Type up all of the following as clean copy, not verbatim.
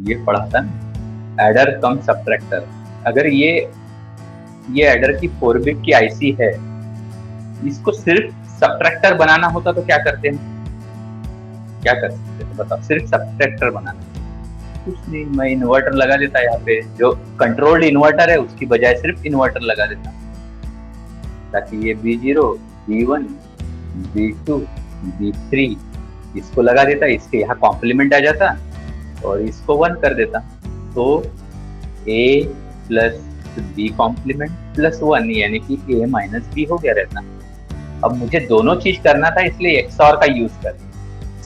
ये पढ़ा था ना, एडर कम सब्ट्रैक्टर। अगर ये एडर की 4 बिट की आईसी है, इसको सिर्फ सब्ट्रैक्टर बनाना होता तो क्या करते हैं, क्या कर सकते थे बताओ? सिर्फ सब्ट्रैक्टर बनाना, कुछ नहीं, मैं इन्वर्टर लगा देता यहाँ पे, जो कंट्रोल्ड इन्वर्टर है उसकी बजाय सिर्फ इन्वर्टर लगा देता, ताकि ये B0, B1, B2, B3 इसको लगा देता, इसके यहाँ कॉम्प्लीमेंट आ जाता और इसको 1 कर देता, तो A plus B complement plus 1 यानी कि A माइनस B हो गया रहता। अब मुझे दोनों चीज करना था, इसलिए XOR का यूज कर।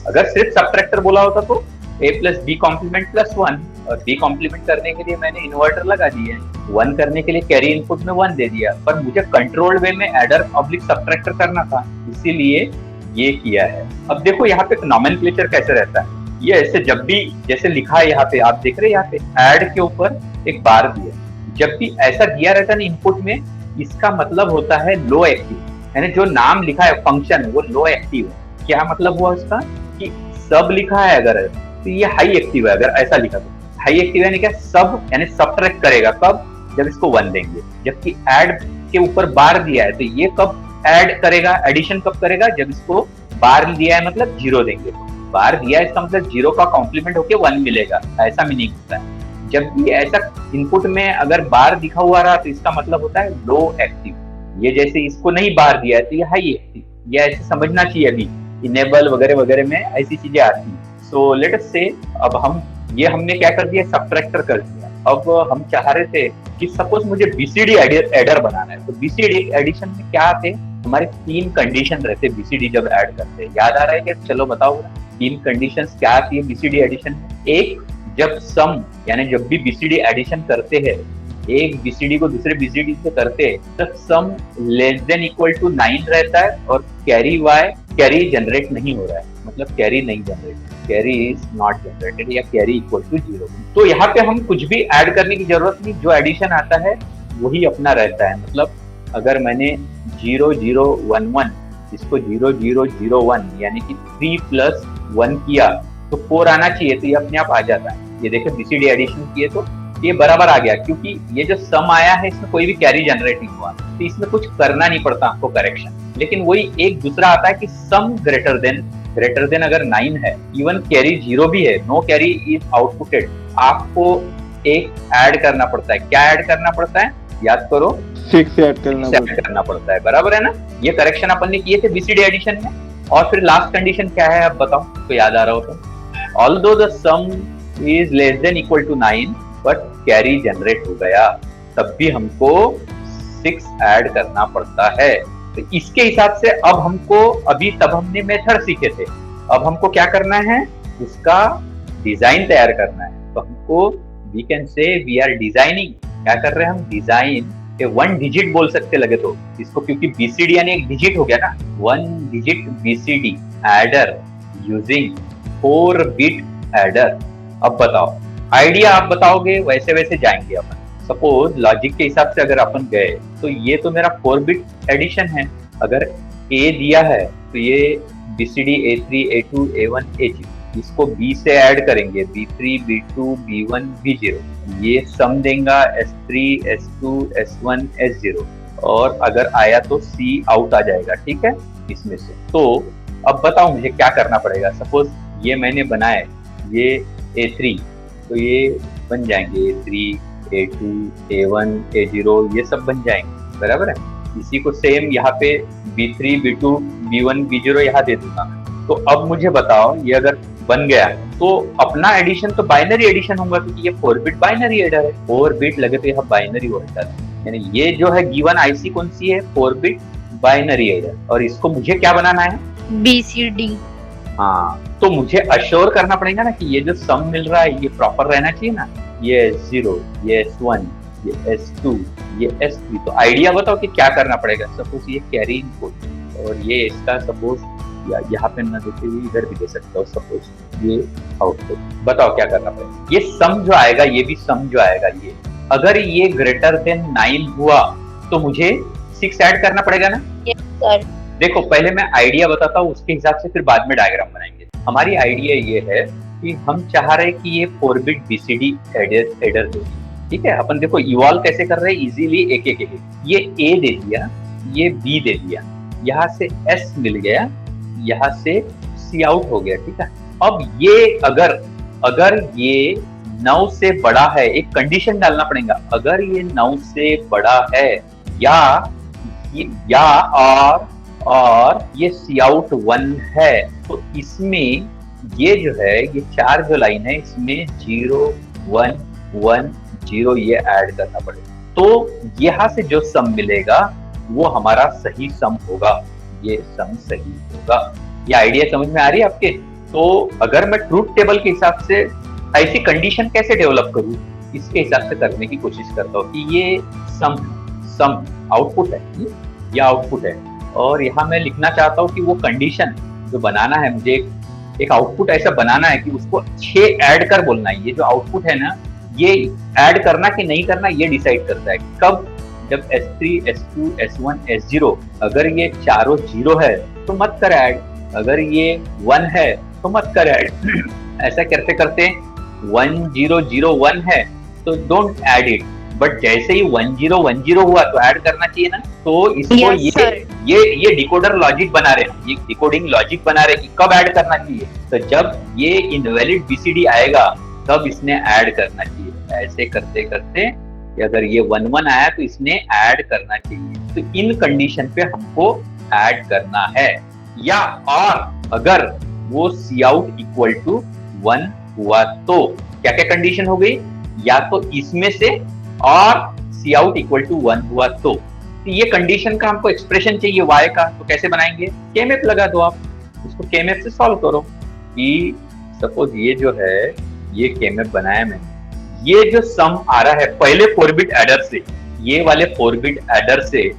अगर सिर्फ सब्ट्रैक्टर बोला होता तो A plus B complement plus 1, और B कॉम्प्लीमेंट करने के लिए मैंने इन्वर्टर लगा दिए, 1 करने के लिए कैरी इनपुट में 1 दे दिया, पर मुझे कंट्रोल्ड वे में एडर ऑब्लिक सब्ट्रैक्टर करना था, इसीलिए ये किया है। अब देखो यहाँ पे नॉमेनक्लेचर कैसे रहता है, ये ऐसे जब भी जैसे लिखा है यहाँ पे, आप देख रहे हैं यहाँ पे ऐड के ऊपर एक बार दिया, जब भी ऐसा दिया रहता है ना इनपुट में, इसका मतलब होता है लो एक्टिव, यानी जो नाम लिखा है फंक्शन वो लो एक्टिव है। क्या मतलब हुआ उसका कि सब लिखा है अगर तो ये हाई एक्टिव है, अगर ऐसा लिखा तो हाई एक्टिव यानी क्या, सब यानी सब्ट्रैक्ट करेगा कब, जब इसको 1 देंगे, जबकि ऐड के ऊपर बार दिया है तो ये कब ऐड करेगा, एडिशन कब करेगा, जब इसको बार दिया है मतलब 0 देंगे, बार दिया है इसका मतलब 0 का कॉम्प्लीमेंट होके 1 मिलेगा, ऐसा मीनिंग होता है। जब भी ऐसा इनपुट में अगर बार दिखा हुआ रहा तो इसका मतलब होता है लो एक्टिव, ये जैसे इसको नहीं बार दिया है तो ये हाई एक्टिव, ये ऐसे समझना चाहिए। अभी इनेबल वगैरह वगैरह में ऐसी चीजें आती हैं। सो लेट अस से अब हमने क्या कर दिया, सब्ट्रैक्टर कर दिया। अब हम चाह रहे थे कि सपोज मुझे बीसीडी एडर बनाना है, तो बीसीडी एडिशन में क्या थे, हमारे 3 कंडीशन रहते बीसीडी जब ऐड करते हैं, याद आ रहा है क्या? चलो बताओ 3 कंडीशंस क्या आती है बीसीडी एडिशन में। एक, जब सम यानी जब भी बीसीडी एडिशन करते हैं, एक बीसीडी को दूसरे बीसीडी से करते हैं, तब sum less than equal to 9 रहता है और कैरी जनरेट नहीं हो रहा है, मतलब कैरी नहीं generate, carry is not generated या कैरी इक्वल टू 0। तो यहाँ पे हम कुछ भी ऐड करने की जरूरत नहीं, जो एडिशन आता है वही अपना रहता है। मतलब अगर मैंने 0011 इसको 0001 यानी कि 3 प्लस 1 किया तो 4 आना चाहिए, तो ये अपने आप आ जाता है। ये देखो बीसीडी एडिशन किए तो ये बराबर आ गया, क्योंकि ये जो सम आया है इसमें कोई भी कैरी जनरेट नहीं हुआ, तो इसमें कुछ करना नहीं पड़ता आपको करेक्शन। लेकिन वही एक दूसरा आता है कि सम ग्रेटर देन अगर 9 है, इवन कैरी 0 भी है, नो कैरी इज आउटपुटेड, आपको एक ऐड करना पड़ता है। क्या ऐड करना पड़ता है, याद करो, 6 ऐड करना पड़ता है, बराबर है ना। ये करेक्शन अपन ने किए थे बीसीडी एडिशन में। और फिर लास्ट कंडीशन क्या है, अब बताओ तो याद आ रहा हो तो, although the sum is less than equal to 9 but carry generate हो गया, तब भी हमको 6 ऐड करना पड़ता है। तो इसके हिसाब से अब हमको, अभी तब हमने मेथड सीखे थे, अब हमको क्या करना है, उसका डिजाइन तैयार करना है। तो हमको we can say we are designing, क्या कर रहे हैं हम, डिजाइन के 1 डिजिट बोल सकते लगे तो इसको, क्योंकि बीसीडी यानी एक डिजिट हो गया ना, 1 digit BCD adder using 4 bit adder. अब बताओ आइडिया आप बताओगे, वैसे वैसे जाएंगे अपन। सपोज लॉजिक के हिसाब से अगर अपन गए तो ये तो मेरा 4 बिट एडिशन है, अगर A दिया है तो ये BCD A3 A2 A1 A0, इसको B से ऐड करेंगे, B3 B2 B1 B0, ये सम देगा S3 S2 S1 S0, और अगर आया तो C आउट आ जाएगा, ठीक है इसमें से। तो अब बताओ मुझे क्या करना पड़ेगा। सपोज ये मैंने बनाए, ये A3, तो ये बन जाएंगे A3 A2 A1 A0, ये सब बन जाएंगे, बराबर है। इसी को सेम यहाँ पे B3 B2 B1 B0 यहाँ दे दूंगा। तो अब मुझे बताओ, ये अगर बन गया तो अपना एडिशन तो बाइनरी एडिशन होगा, क्योंकि ये 4 बिट बाइनरी एडर है, 4 बिट लगे तो यहाँ बाइनरी एडर है, यानी ये जो है गिवन आईसी कौन सी है, 4 बिट बाइनरी एडर, और इसको मुझे क्या बनाना है, BCD। हाँ, तो मुझे अश्योर करना पड़ेगा ना कि ये जो सम मिल रहा है ये प्रॉपर रहना चाहिए ना, ये S0 ये S1 ये S2 ये S3। तो आइडिया बताओ कि क्या करना पड़ेगा। सपोज ये कैरी इनपुट और ये इसका सपोज यहाँ पे ना देते हुए इधर भी दे सकते हो, सपोज ये आउटपुट, बताओ क्या करना पड़ेगा। ये सम जो आएगा, ये भी सम जो आएगा, ये अगर ये ग्रेटर देन 9 हुआ तो मुझे 6 ऐड करना पड़ेगा ना। Yes sir. देखो पहले मैं आइडिया बताता हूँ, उसके हिसाब से फिर बाद में डायग्राम बनाएंगे। हमारी आइडिया ये है कि हम चाह रहे हैं कि ये 4 बिट BCD एडर दे, ठीक है। अपन देखो इवॉल्व कैसे कर रहे हैं इजीली, एक एक एक, ये A दे दिया, ये B दे दिया, यहाँ से S मिल गया, यहाँ से C आउट हो गया, ठीक है। अब ये अगर ये 9 से बड़ा है, एक कंडीशन डालना पड़ेगा, अगर ये 9 से बड़ा है या और ये C आउट 1 है, तो इसमें ये जो है, ये 4 जो लाइन है, इसमें 0 1 1 0 ये ऐड करना पड़ेगा। तो यहाँ से जो सम मिलेगा वो हमारा सही सम होगा, ये सम सही होगा। ये आइडिया समझ में आ रही है आपके? तो अगर मैं ट्रूथ टेबल के हिसाब से ऐसी कंडीशन कैसे डेवलप करूं, इसके हिसाब से करने की कोशिश करता हूँ कि ये सम आउटपुट है, ये आउटपुट है, और यहाँ मैं लिखना चाहता हूँ कि वो कंडीशन जो बनाना है, मुझे एक आउटपुट ऐसा बनाना है कि उसको 6 ऐड कर बोलना है। ये जो आउटपुट है ना, ये ऐड करना कि नहीं करना ये डिसाइड करता है। कब? जब S3 S2 S1 S0, अगर ये चारों 0 है तो मत कर ऐड, अगर ये 1 है तो मत कर ऐड। ऐसा करते करते 1 0 0 1 है तो डोंट ऐड इट, बट जैसे ही 1 0 1 0 हुआ तो ऐड करना चाहिए ना। तो इसको ये डिकोडर लॉजिक बना रहे हैं, ये डिकोडिंग लॉजिक बना रहे हैं कि कब ऐड करना चाहिए। तो जब ये इनवैलिड BCD आएगा तब इसने ऐड करना चाहिए। ऐसे करते करते अगर ये 1 1 आया तो इसने ऐड करना चाहिए। तो इन कंडीशन पे हमको ऐड करना है। या और अगर वो C आउट इक्वल टू 1 हुआ तो क्या क्या कंडीशन हो गई? या तो इसमें से और C आउट इक्वल टू 1 हुआ तो ये कंडीशन का हमको एक्सप्रेशन चाहिए y का। तो कैसे बनाएंगे? केमैप लगा दो आप, इसको केमैप से सॉल्व करो। कि सपोज ये जो है, ये केमैप बनाया मैंने, ये जो सम आ रहा है पहले 4 बिट एडर से, ये वाले 4 बिट एडर से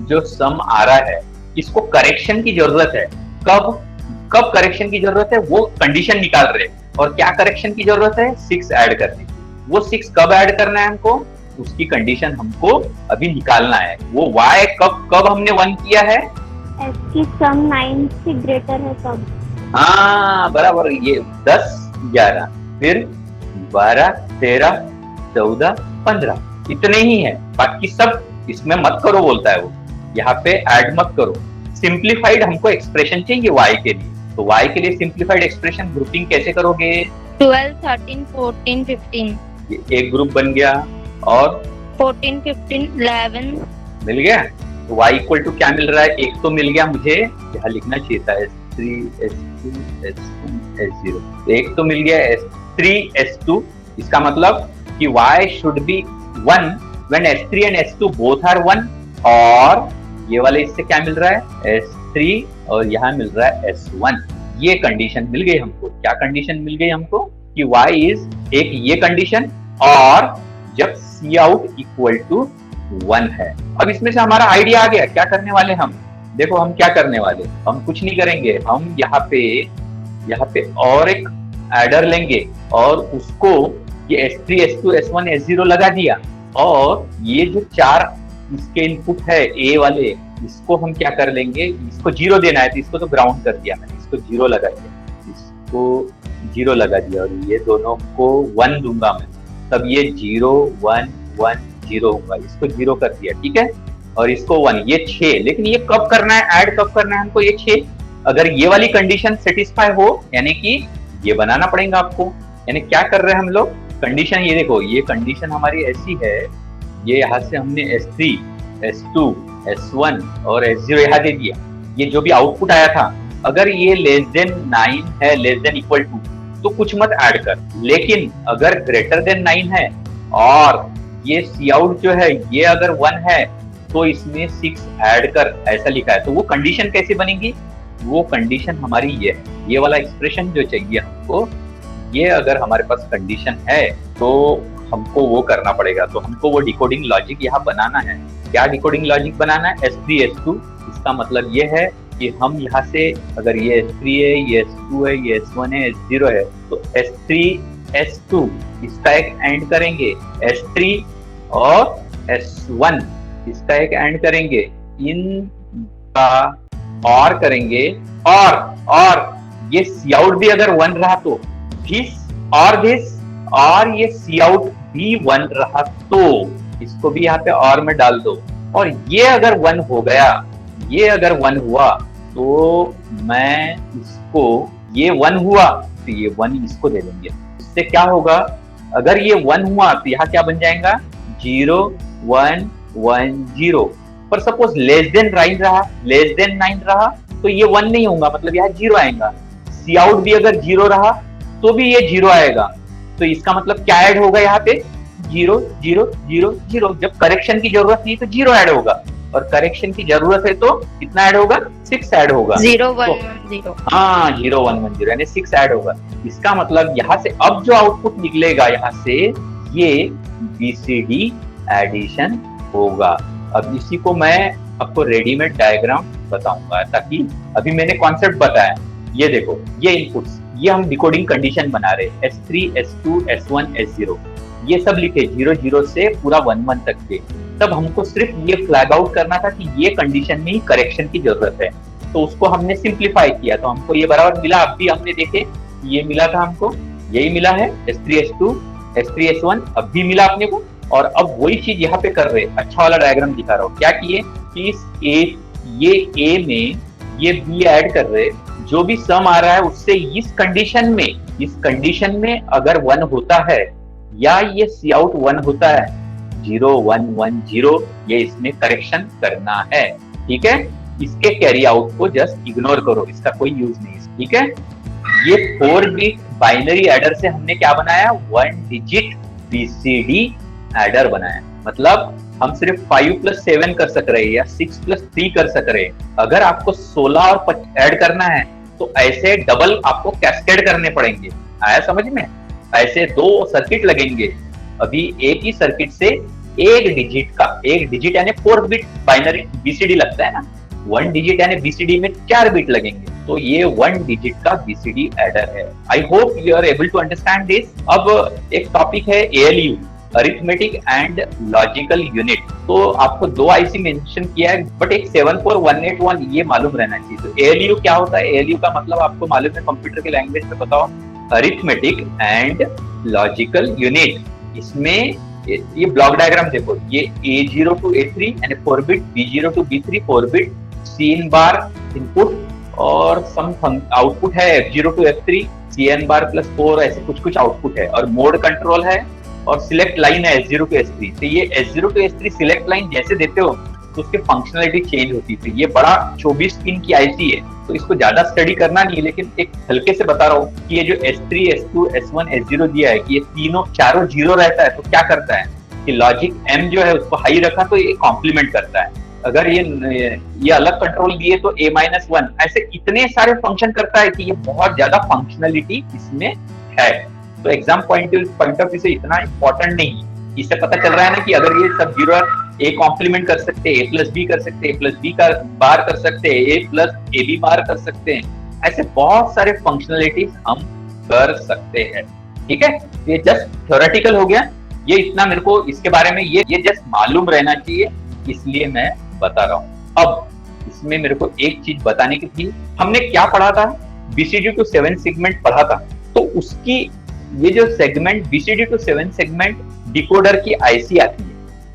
जो सम आ रहा है, इसको करेक्शन की जरूरत है। कब करेक्शन की जरूरत है? वो कंडीशन निकाल रहे हैं, और क्या करेक्शन की जरूरत है? 6 ऐड करने की। वो 6 कब ऐड करना है हमको, उसकी कंडीशन हमको अभी निकालना है। वो y कब हमने 1 किया है? की सम 9 से ग्रेटर है तब। हाँ बराबर, ये 10 11 फिर 12 13 14 15 इतने ही है, बाकी सब इसमें मत करो बोलता है वो, यहाँ पे ऐड मत करो। सिंप्लीफाइड हमको एक्सप्रेशन चाहिए y के लिए, तो y के लिए सिंप्लीफाइड एक्सप्रेशन ग्रुपिंग कैसे करोगे? 12 13 14 15 एक ग्रुप बन गया, और 14 15 11 मिल गया। तो y इक्वल टू क्या मिल रहा है? एक तो मिल गया मुझे, यहाँ लिखना चाहिए था S3 S2 S1 S0, एक तो मिल गया S3 S2। इसका मतलब कि y should be 1 when S3 and S2 both are 1, और ये वाले इससे क्या मिल रहा है? S3, और यहाँ मिल रहा है S1। ये कंडीशन मिल गई हमको। क्या कंडीशन मिल गई हमको? कि y इज एक ये कंडीशन, और जब C आउट इक्वल टू 1 है। अब इसमें से हमारा आइडिया आ गया, क्या करने वाले हम? देखो हम क्या करने वाले, हम कुछ नहीं करेंगे, हम यहाँ पे और एक एडर लेंगे, और उसको ये S3 S2 S1 S0 लगा दिया, और ये जो 4 इसके इनपुट है A वाले, इसको हम क्या कर लेंगे, इसको 0 देना है तो इसको तो ग्राउंड कर दिया मैंने, इसको 0 लगा दिया, इसको 0 लगा दिया, और ये दोनों को 1 दूंगा मैं, तब ये 0 1 1 0 होगा, इसको 0 कर दिया, ठीक है, और इसको 1, ये 6। लेकिन ये कब करना है, ऐड कब करना है हमको? ये 6 अगर ये वाली कंडीशन सेटिस्फाई हो, यानी कि ये बनाना पड़ेगा आपको। यानी क्या कर रहे हैं हम लोग, कंडीशन ये देखो, ये कंडीशन हमारी ऐसी है, ये यहाँ से हमने S3 S2 S1 और S0 यहाँ दे दिया। ये जो भी आउटपुट आया था, अगर ये लेस देन 9 है, लेस देन इक्वल टू, तो कुछ मत ऐड कर। लेकिन अगर ग्रेटर देन 9 है और ये C आउट जो है ये अगर 1 है, तो इसमें 6 ऐड कर, ऐसा लिखा है। तो वो कंडीशन कैसे बनेगी? वो कंडीशन हमारी ये है, ये वाला एक्सप्रेशन जो चाहिए हमको, ये अगर हमारे पास कंडीशन है तो हमको वो करना पड़ेगा। तो हमको वो डिकोडिंग लॉजिक यहाँ बनाना है। क्या डिकोडिंग लॉजिक बनाना है? S3 S2, इसका मतलब ये है कि हम यहाँ से अगर ये S3 है, ये S2 है, ये S1 है, S0 है, तो S3 S2 इसका एक एंड करेंगे, S3 और S1 इसका एक एंड करेंगे, इनका और करेंगे, और ये C आउट भी अगर 1 रहा तो भी और दिस, और ये सी आउट भी 1 रहा तो इसको भी यहाँ पे और में डाल दो, और ये अगर 1 हो गया, ये अगर 1 हुआ तो मैं इसको, ये 1 हुआ तो ये 1 इसको दे देंगे। इससे क्या होगा, अगर ये 1 हुआ तो यहाँ क्या बन जाएगा 0 1 1 0। पर सपोज लेस देन 9 रहा, लेस देन 9 रहा तो ये 1 नहीं होगा, मतलब यहाँ 0 आएगा। सी आउट भी अगर 0 रहा तो भी ये 0 आएगा। तो इसका मतलब क्या ऐड होगा यहाँ पे 0 0 0 0। जब करेक्शन की जरूरत नहीं तो 0 ऐड होगा, और करेक्शन की जरूरत है तो कितना ऐड होगा 6 ऐड होगा। 0 1 1 0। हाँ 0 1 1 0 यानी 6 ऐड होगा। इसका मतलब यहाँ से अब जो आउटपुट निकलेगा यहाँ से ये BCD एडिशन होगा। अब इसी को मैं आपको रेडीमेड डायग्राम बताऊंगा, ताकि अभी मैंने कॉन्सेप्ट बताया, ये देखो ये इनपुट्स, ये हम डिकोडिंग कंडीशन बना रहे S3 S2 S1 S0, ये सब लिखे 0 0 से पूरा 1 1 तक के। तब हमको सिर्फ ये फ्लैग आउट करना था कि ये कंडीशन में ही करेक्शन की जरूरत है, तो उसको हमने सिंप्लीफाई किया तो हमको ये बराबर मिला। अब भी हमने देखे ये मिला था, हमको यही मिला है S3 S2 S3 S1 अब भी मिला अपने को। और अब वही चीज यहाँ पे कर रहे, अच्छा वाला डायग्राम दिखा रहा हूँ। क्या किए कि इस ये A में ये B ऐड कर रहे, जो भी सम आ रहा है उससे इस कंडीशन में अगर 1 होता है या ये सी आउट 1 होता है 0 1 1 0, ये इसमें करेक्शन करना है। ठीक है, इसके कैरी आउट को जस्ट इग्नोर करो, इसका कोई यूज नहीं है। ठीक है, ये 4 बिट बाइनरी एडर से हमने क्या बनाया 1 डिजिट BCD एडर बनाया। मतलब हम सिर्फ 5 + 7 कर सक रहे हैं या 6 + 3 कर सक रहे हैं। अगर आपको 16 और ऐड करना है तो ऐसे डबल आपको कैस्केड करने पड़ेंगे। आया समझ में? ऐसे 2 सर्किट लगेंगे। अभी एक ही सर्किट से एक डिजिट यानी 4 बिट बाइनरी BCD लगता है ना, 1 डिजिट यानी BCD में 4 बिट लगेंगे, तो ये 1 डिजिट का BCD एडर है। I hope you are able to understand this. अब एक टॉपिक है ALU, arithmetic and logical unit. तो आपको 2 IC मेंशन किया है, बट एक 74181 ये मालूम रहना चाहिए। तो ALU क्या होता है? ALU का मतलब आपको मालूम है, कंप्यूटर के लैंग्वेज में बताओ, अरिथमेटिक एंड लॉजिकल यूनिट। इसमें ये ब्लॉक डायग्राम देखो, ये A0 to A3 यानी 4 bit, B0 to B3 4 bit, Cin bar input और सम आउटपुट है F0 to F3, Cn बार +4 ऐसे कुछ आउटपुट है, और मोड कंट्रोल है, और सिलेक्ट लाइन है S0 to S3। तो ये S0 to S3 select line जैसे देते हो तो उसकी फंक्शनलिटी चेंज होती है। ये बड़ा 24 पिन की IC है, तो इसको ज्यादा स्टडी करना नहीं है, लेकिन एक हल्के से बता रहा हूँ कि ये जो S3 S2 S1 S0 दिया है कि ये चारों 0 रहता है तो क्या करता है कि लॉजिक M जो है उसको हाई रखा तो ये कॉम्प्लीमेंट करता है। अगर ये अलग कंट्रोल दिए तो A-1, ऐसे इतने सारे फंक्शन करता है कि ये बहुत ज्यादा फंक्शनलिटी इसमें है। तो एग्जाम पॉइंट ऑफ व्यू से इतना इंपॉर्टेंट नहीं। इससे पता चल रहा है ना कि अगर ये सब 0 A कॉम्प्लीमेंट कर सकते हैं, A + B कर सकते हैं, A + B का बार कर सकते हैं, A + AB बार कर सकते हैं, ऐसे बहुत सारे फंक्शनलिटीज हम कर सकते हैं। ठीक है, ये जस्ट थ्योरेटिकल हो गया, ये इतना मेरे को इसके बारे में ये जस्ट मालूम रहना चाहिए, इसलिए मैं बता रहा हूँ। अब इसमें मेरे को एक चीज बताने की थी, हमने क्या पढ़ा था, BCD to 7 सेगमेंट पढ़ा था। तो उसकी ये जो segment BCD to 7 segment decoder की IC आती है,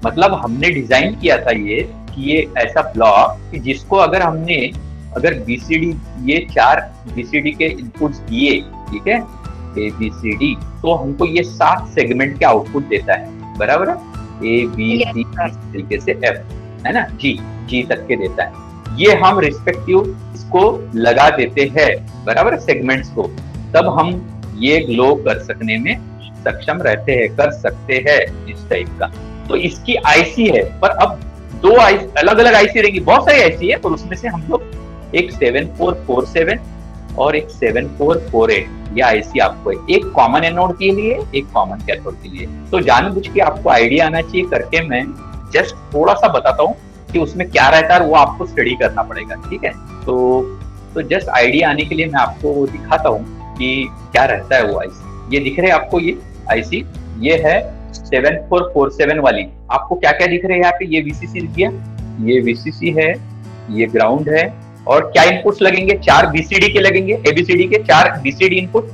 मतलब हमने डिजाइन किया था ये कि ये ऐसा ब्लॉक कि जिसको अगर BCD ये 4 BCD के इनपुट्स दिए, ठीक है ABCD, तो हमको ये 7 सेगमेंट के आउटपुट देता है, बराबर है, ABC इस तरीके से F है ना, G तक के देता है। ये हम रिस्पेक्टिव इसको लगा देते हैं, बराबर सेगमेंट्स को, तब हम ये ग्लो कर सकने में सक्षम रहते हैं, कर सकते हैं इस टाइप का। तो इसकी IC है, पर अब 2 अलग अलग IC रहेंगी, बहुत सारी IC है, पर उसमें से हम लोग एक 7447 और एक 7448 ये IC आपको है, एक कॉमन एनोड के लिए, एक कॉमन कैथोड के लिए। तो जानबूझ के आपको आइडिया आना चाहिए करके मैं जस्ट थोड़ा सा बताता हूँ कि उसमें क्या रहता है, वो आपको स्टडी करना पड़ेगा। ठीक है, तो जस्ट आइडिया आने के लिए मैं आपको दिखाता हूँ कि क्या रहता है वो IC। ये दिख रहे हैं आपको ये IC, ये है 7447 वाली। आपको क्या क्या दिख रहे हैं यहाँ पे, ये VCC दिख गया, ये VCC है, ये ग्राउंड है, और क्या इनपुट्स लगेंगे, 4 BCD के लगेंगे, ABCD के 4 BCD इनपुट,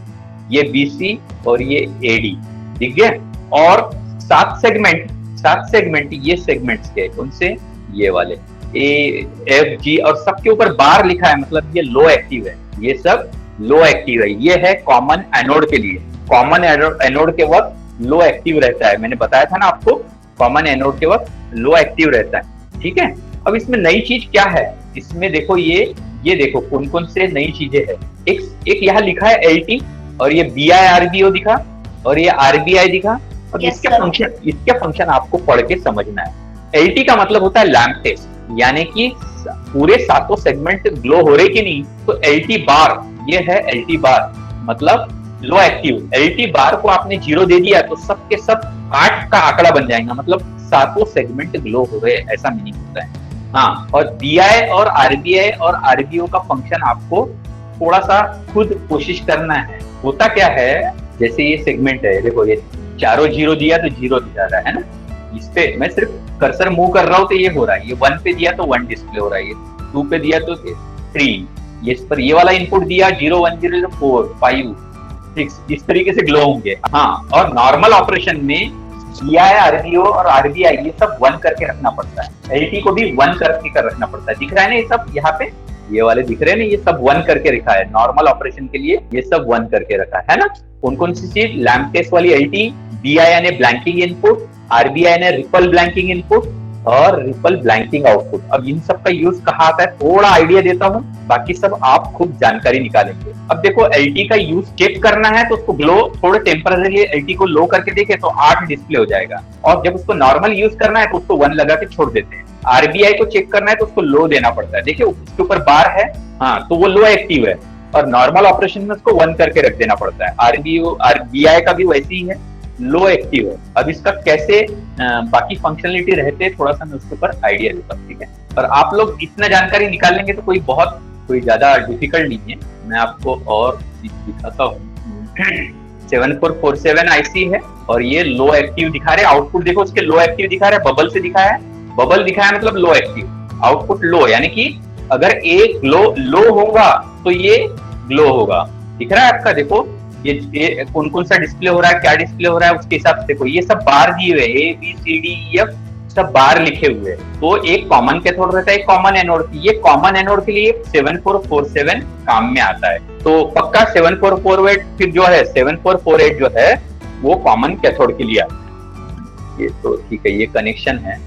ये BC और ये AD, ठीक है। और 7 सेगमेंट ये सेगमेंट्स के उनसे ये वाले AFG और सबके ऊपर बार लिखा है, मतलब ये लो एक्टिव है, ये सब लो एक्टिव है। ये है कॉमन एनोड के लिए, कॉमन एनोड के वक्त लो एक्टिव रहता है, मैंने बताया था ना आपको, कॉमन एनोड के वक्त लो एक्टिव रहता है, ठीक है। अब इसमें नई चीज क्या है, इसमें देखो ये देखो कौन कौन से नई चीजें हैं। एक यहाँ लिखा है LT और ये BI-RBO दिखा और ये RBI दिखा। अब Yes, इसके फंक्शन आपको पढ़ के समझना है। LT का मतलब होता है लैम्प टेस्ट, यानी कि पूरे 7 सेगमेंट ग्लो हो रहे कि नहीं, तो LT बार, ये है LT बार मतलब लो एक्टिव। LT बार को आपने 0 दे दिया तो सब के सब 8 का आंकड़ा बन जाएगा, मतलब 7 सेगमेंट ग्लो हो रहे, ऐसा मीनिंग होता है। हाँ, और BI और RBI और RBO का फंक्शन आपको थोड़ा सा खुद कोशिश करना है। होता क्या है, जैसे ये सेगमेंट है, देखो ये चारों 0 दिया तो 0 दिखा रहा है ना, इस पे मैं सिर्फ कर्सर मूव कर रहा हूँ तो ये हो रहा है। ये 1 पे दिया तो 1 डिस्प्ले हो रहा है, ये 2 पे दिया तो 3, ये इस पर ये वाला इनपुट दिया 0 1 0 4 5 6, इस तरीके से ग्लो होंगे। हाँ, और नॉर्मल ऑपरेशन में BI RBO और RBI ये सब 1 करके रखना पड़ता है, LT को भी 1 करके कर रखना पड़ता है। दिख रहा है ना ये सब, यहाँ पे ये वाले दिख रहे हैं ना, ये सब 1 करके रखा है, नॉर्मल ऑपरेशन के लिए ये सब 1 करके रखा है ना। कौन कौन सी चीज, लैम्प टेस्ट वाली LT, BI यानी ब्लैंकिंग इनपुट, RBI यानी रिपल ब्लैंकिंग इनपुट और रिपल ब्लैंकिंग आउटपुट। अब इन सब का यूज कहाँ आता है, थोड़ा आइडिया देता हूँ, बाकी सब आप खुद जानकारी निकालेंगे। अब देखो LT का यूज चेक करना है तो उसको ग्लो थोड़े टेम्पररी LT को लो करके देखे तो 8 डिस्प्ले हो जाएगा, और जब उसको नॉर्मल यूज करना है तो उसको 1 लगा के छोड़ देते हैं। RBI को चेक करना है तो उसको लो देना पड़ता है, देखिए उसके ऊपर बार है, हाँ तो वो लो एक्टिव है, और नॉर्मल ऑपरेशन में उसको 1 करके रख देना पड़ता है। RBI का भी वैसे ही है, लो एक्टिव है। अब इसका कैसे बाकी फंक्शनलिटी रहते हैं, थोड़ा सा मैं उसके ऊपर आइडिया देता हूँ, ठीक है। और आप लोग इतना जानकारी निकाल लेंगे तो कोई ज्यादा डिफिकल्ट नहीं है। मैं आपको और दिखाता हूँ। 7447 IC है और ये लो एक्टिव दिखा रहे, आउटपुट देखो उसके लो एक्टिव दिखा रहे, बबल से दिखाया है, बबल दिखाया मतलब लो एक्टिव, आउटपुट लो, यानी कि अगर एक लो होगा तो ये ग्लो होगा। दिख रहा है आपका, देखो ये कौन कौन सा डिस्प्ले हो रहा है, क्या डिस्प्ले हो रहा है उसके हिसाब से देखो, ये सब बार दिए हुए ABCDEF सब बार लिखे हुए हैं। तो एक कॉमन कैथोड रहता है, एक कॉमन एनोड। ये कॉमन एनोड के लिए 7447 काम में आता है, तो पक्का 7448 फिर जो है 7448 जो है वो कॉमन कैथोड के लिए आता है। ये तो ठीक है, ये कनेक्शन है,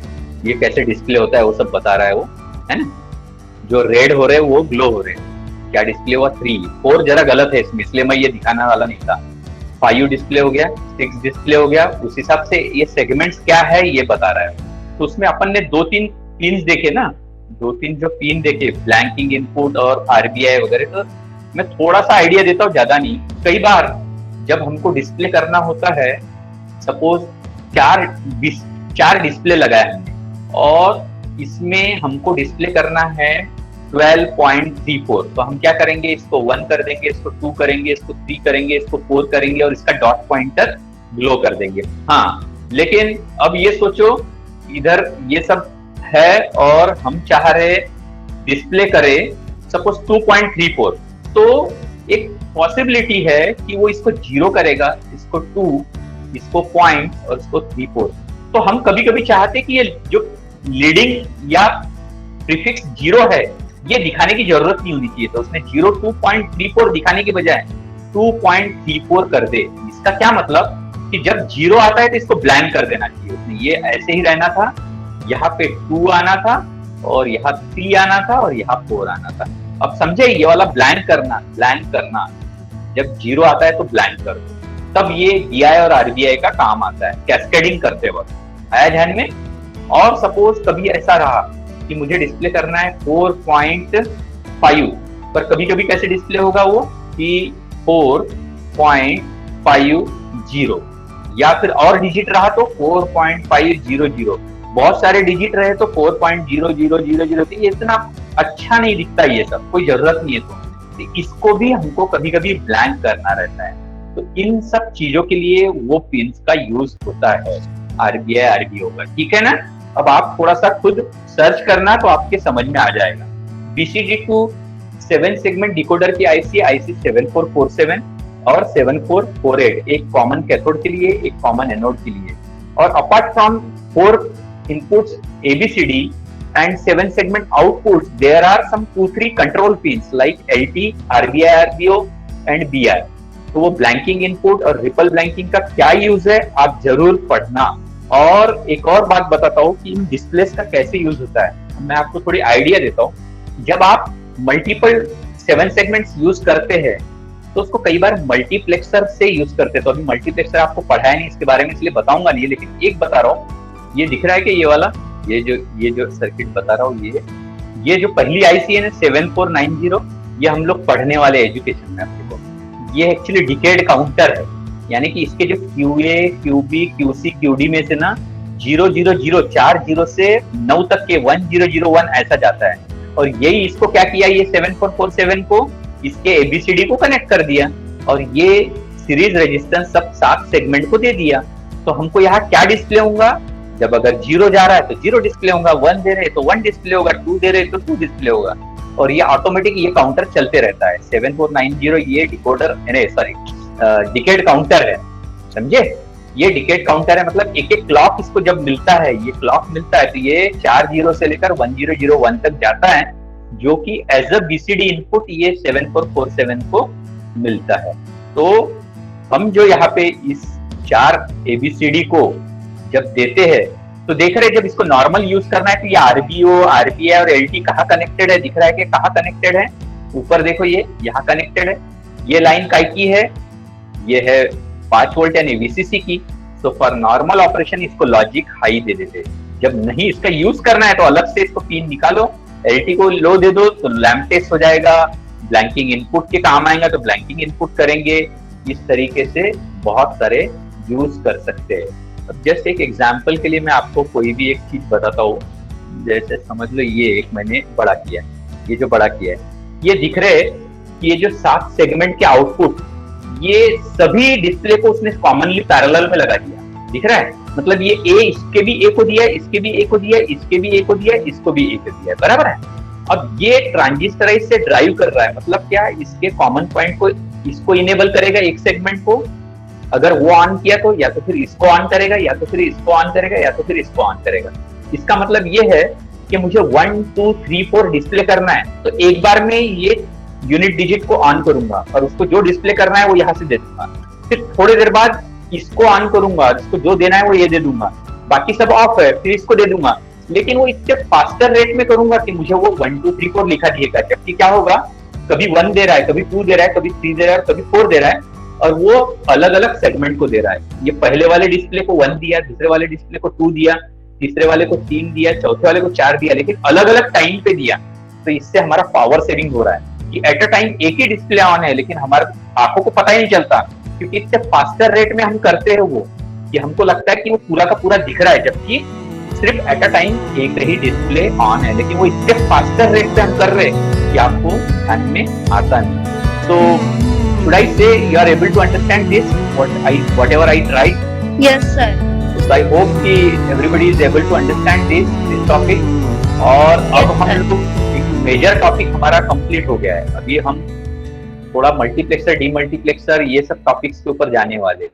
ये कैसे डिस्प्ले होता है वो सब बता रहा है वो, है ना। जो रेड हो रहे हैं वो ग्लो हो रहे हैं। क्या डिस्प्ले हुआ, 3, 4 जरा गलत है इसमें, इसलिए मैं ये दिखाने वाला नहीं था। 5 डिस्प्ले हो गया, 6 डिस्प्ले हो गया, उस हिसाब से ये सेगमेंट्स क्या है ये बता रहा है। तो उसमें अपन ने 2-3 पिन्स देखे ना, 2-3 जो पिन देखे, ब्लैंकिंग इनपुट और RBI वगैरह, तो मैं थोड़ा सा आइडिया देता हूँ, ज्यादा नहीं। कई बार जब हमको डिस्प्ले करना होता है, सपोज 4 डिस्प्ले लगाए हमने और इसमें हमको डिस्प्ले करना है 12.34, तो हम क्या करेंगे, इसको 1 कर देंगे, इसको 2 करेंगे, इसको 3 करेंगे, इसको 4 करेंगे और इसका डॉट पॉइंटर ग्लो कर देंगे। हाँ, लेकिन अब ये सोचो इधर ये सब है और हम चाह रहे डिस्प्ले करें सपोज 2.34, तो एक पॉसिबिलिटी है कि वो इसको 0 करेगा, इसको 2, इसको पॉइंट और इसको 34। तो हम कभी कभी चाहते कि ये जो लीडिंग या प्रीफिक्स 0 है ये दिखाने की जरूरत नहीं होनी चाहिए, तो उसने 2.34 दिखाने के बजाय 2.34 कर दे। इसका क्या मतलब कि जब 0 आता है तो इसको ब्लैंक कर देना चाहिए, उसने ये ऐसे ही रहना था, यहाँ पे 2 आना था और यहाँ 3 आना था और यहाँ 4 आना था। अब समझे, ये वाला ब्लैंक करना, जब 0 आता है तो ब्लैंक कर दो, तब ये BI और RBI का काम आता है कैस्केडिंग करते वक्त। आया ध्यान में। और सपोज कभी ऐसा रहा कि मुझे डिस्प्ले करना है 4.5, पर कभी कभी कैसे डिस्प्ले होगा वो कि 4.50, या फिर और डिजिट रहा तो 4.500, बहुत सारे डिजिट रहे तो 4.0000, ये इतना अच्छा नहीं दिखता, ये सब कोई जरूरत नहीं है। तो इसको भी हमको कभी कभी ब्लैंक करना रहता है, तो इन सब चीजों के लिए वो पिन्स का यूज होता है RBI RBO का, ठीक है ना। अब आप थोड़ा सा खुद सर्च करना तो आपके समझ में आ जाएगा। BCD2 7 सेगमेंट डिकोडर की IC 7447, और 7448, एक कॉमन कैथोड के लिए, एक कॉमन एनोड के लिए। और apart from 4 inputs ABCD and 7 segment outputs, there are some 2-3 control pins like LT, RBI, RBO and BI। तो वो ब्लैंकिंग इनपुट और रिपल ब्लैंकिंग का क्या यूज है आप जरूर पढ़ना। और एक और बात बताता हूँ कि इन डिस्प्लेस का कैसे यूज होता है, मैं आपको थोड़ी आइडिया देता हूँ। जब आप मल्टीपल 7 सेगमेंट्स यूज करते हैं तो उसको कई बार मल्टीप्लेक्सर से यूज करते हैं। तो अभी मल्टीप्लेक्सर आपको पढ़ाया नहीं इसके बारे में, इसलिए बताऊंगा नहीं, लेकिन एक बता रहा हूँ, ये दिख रहा है कि ये वाला, ये जो सर्किट बता रहा हूँ, ये जो पहली आईसी है ना 7490, ये हम लोग पढ़ने वाले एजुकेशन में आपके को, ये एक्चुअली डिकेड काउंटर है। यानी कि इसके जो QA, QB, QC, QD में से ना 000 4 0 से 9 तक के 1001 ऐसा जाता है। और यही इसको क्या किया, ये 7447 को इसके ABCD को कनेक्ट कर दिया और ये सीरीज रेजिस्टेंस सब 7 सेगमेंट को दे दिया। तो हमको यहाँ क्या डिस्प्ले होगा, जब अगर 0 जा रहा है तो 0 डिस्प्ले होगा, 1 दे रहे तो 1 डिस्प्ले होगा, 2 दे रहे तो 2 डिस्प्ले होगा। और ये ऑटोमेटिक ये काउंटर चलते रहता है। 7490 ये डिकोडर डिकेड काउंटर है, समझे। ये डिकेड काउंटर है, मतलब एक एक क्लॉक इसको जब मिलता है, ये क्लॉक मिलता है तो ये 4 0 से लेकर 1001 तक जाता है, जो कि एज अ BCD इनपुट ये 7447 को मिलता है। तो हम जो यहाँ पे इस 4 ABCD को जब देते हैं तो देख रहे हैं, जब इसको नॉर्मल यूज करना है तो ये RBO, RBI और LT कहाँ कनेक्टेड है, दिख रहा है कि कहाँ कनेक्टेड है। ऊपर देखो ये यहाँ कनेक्टेड है, ये लाइन काय की है, ये है 5 वोल्ट यानी VCC की। तो फॉर नॉर्मल ऑपरेशन इसको लॉजिक हाई दे देते। जब नहीं इसका यूज करना है तो अलग से इसको पिन निकालो, LT को लो दे दो तो लैम्प टेस्ट हो जाएगा, ब्लैंकिंग इनपुट के काम आएगा तो ब्लैंकिंग इनपुट करेंगे। इस तरीके से बहुत सारे यूज कर सकते हैं। अब जस्ट एक एग्जाम्पल के लिए मैं आपको कोई भी एक चीज बताता हूँ। जैसे समझ लो ये एक मैंने बड़ा किया है, ये जो बड़ा किया है, ये दिख रहे कि ये जो 7 सेगमेंट के आउटपुट, ये सभी डिस्प्ले को उसने कॉमनली पैरेलल में लगा दिया, दिख रहा है। मतलब ये A इसके भी A को दिया, इसके भी A को दिया, इसके भी A को दिया, इसको भी A को दिया, बराबर है। अब ये ट्रांजिस्टराइज से ड्राइव कर रहा है, मतलब क्या, इसके कॉमन पॉइंट को इसको इनेबल करेगा एक सेगमेंट को, अगर वो ऑन किया तो या तो फिर इसको ऑन करेगा, या तो फिर इसको ऑन करेगा, या तो फिर इसको ऑन करेगा। इसका मतलब ये है कि मुझे 1 2 3 4 डिस्प्ले करना है तो एक बार में ये यूनिट डिजिट को ऑन करूंगा और उसको जो डिस्प्ले करना है वो यहाँ से दे दूंगा। फिर थोड़ी देर बाद इसको ऑन करूंगा, इसको जो देना है वो ये दे दूंगा, बाकी सब ऑफ है, फिर इसको दे दूंगा। लेकिन वो इससे फास्टर रेट में करूंगा कि मुझे वो 1 2 3 4 लिखा दिएगा। जबकि क्या होगा, कभी 1 दे रहा है, कभी 2 दे रहा है, कभी 3 दे रहा है, कभी 4 दे रहा है, और वो अलग अलग सेगमेंट को दे रहा है। ये पहले वाले डिस्प्ले को 1 दिया, दूसरे वाले डिस्प्ले को 2 दिया, तीसरे वाले को 3 दिया, चौथे वाले को 4 दिया, लेकिन अलग अलग टाइम पे दिया। तो इससे हमारा पावर सेविंग हो रहा है कि एट अ टाइम एक ही डिस्प्ले ऑन है, लेकिन हमारे आंखों को पता ही नहीं चलता, क्योंकि इससे फास्टर रेट में हम करते हैं वो, कि हमको लगता है कि वो पूरा का पूरा दिख रहा है, जबकि सिर्फ एट अ टाइम एक ही डिस्प्ले ऑन है, लेकिन वो इससे फास्टर रेट पे हम कर रहे हैं कि आपको ध्यान में आता नहीं। तो should I say you are able to understand this, whatever I tried? Yes, sir. So I hope कि everybody is able to understand this topic। और अब हम लोग एक मेजर टॉपिक हमारा कंप्लीट हो गया है। अभी हम थोड़ा मल्टीप्लेक्सर, डीमल्टीप्लेक्सर, ये सब टॉपिक्स के ऊपर जाने वाले हैं।